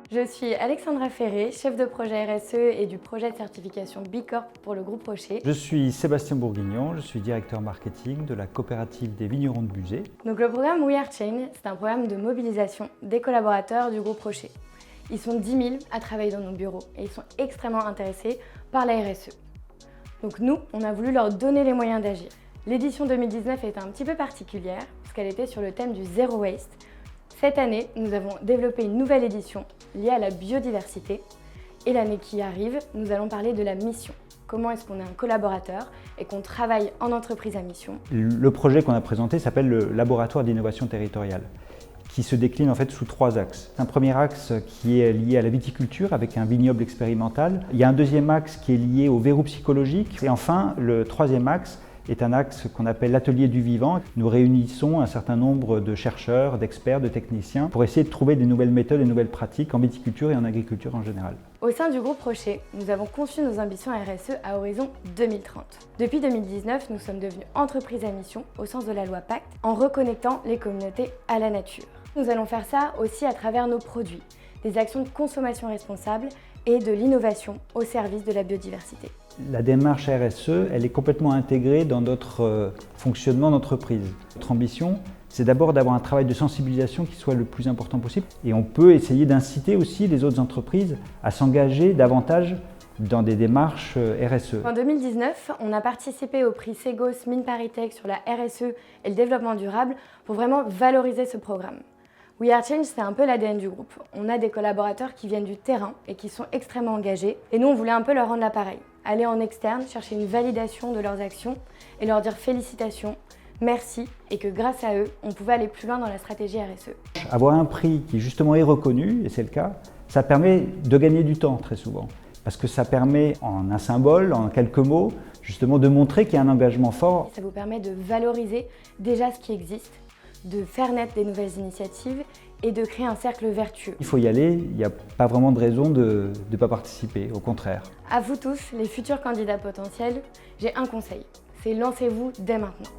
Je suis Alexandra Ferré, chef de projet RSE et du projet de certification B Corp pour le groupe Rocher. Je suis Sébastien Bourguignon, je suis directeur marketing de la coopérative des vignerons de Buzet. Donc le programme We Are Chain, c'est un programme de mobilisation des collaborateurs du groupe Rocher. Ils sont 10 000 à travailler dans nos bureaux et ils sont extrêmement intéressés par la RSE. Donc nous, on a voulu leur donner les moyens d'agir. L'édition 2019 était un petit peu particulière parce qu'elle était sur le thème du Zero Waste. Cette année, nous avons développé une nouvelle édition liée à la biodiversité. Et l'année qui arrive, nous allons parler de la mission. Comment est-ce qu'on est un collaborateur et qu'on travaille en entreprise à mission? Le projet qu'on a présenté s'appelle le Laboratoire d'innovation territoriale, qui se décline en fait sous 3 axes. Un premier axe qui est lié à la viticulture avec un vignoble expérimental. Il y a un deuxième axe qui est lié au verrou psychologique. Et enfin, le troisième axe est un axe qu'on appelle l'atelier du vivant. Nous réunissons un certain nombre de chercheurs, d'experts, de techniciens pour essayer de trouver des nouvelles méthodes et nouvelles pratiques en viticulture et en agriculture en général. Au sein du groupe Rocher, nous avons conçu nos ambitions RSE à horizon 2030. Depuis 2019, nous sommes devenus entreprise à mission au sens de la loi Pacte en reconnectant les communautés à la nature. Nous allons faire ça aussi à travers nos produits, des actions de consommation responsable et de l'innovation au service de la biodiversité. La démarche RSE, elle est complètement intégrée dans notre fonctionnement d'entreprise. Notre ambition, c'est d'abord d'avoir un travail de sensibilisation qui soit le plus important possible. Et on peut essayer d'inciter aussi les autres entreprises à s'engager davantage dans des démarches RSE. En 2019, on a participé au prix Segos Mine ParisTech sur la RSE et le développement durable pour vraiment valoriser ce programme. We Are Change, c'est un peu l'ADN du groupe. On a des collaborateurs qui viennent du terrain et qui sont extrêmement engagés. Et nous, on voulait un peu leur rendre l'appareil. Aller en externe, chercher une validation de leurs actions et leur dire félicitations, merci, et que grâce à eux, on pouvait aller plus loin dans la stratégie RSE. Avoir un prix qui justement est reconnu, et c'est le cas, ça permet de gagner du temps très souvent. Parce que ça permet, en un symbole, en quelques mots, justement de montrer qu'il y a un engagement fort. Ça vous permet de valoriser déjà ce qui existe, de faire naître des nouvelles initiatives et de créer un cercle vertueux. Il faut y aller, il n'y a pas vraiment de raison de ne pas participer, au contraire. À vous tous, les futurs candidats potentiels, j'ai un conseil, c'est lancez-vous dès maintenant.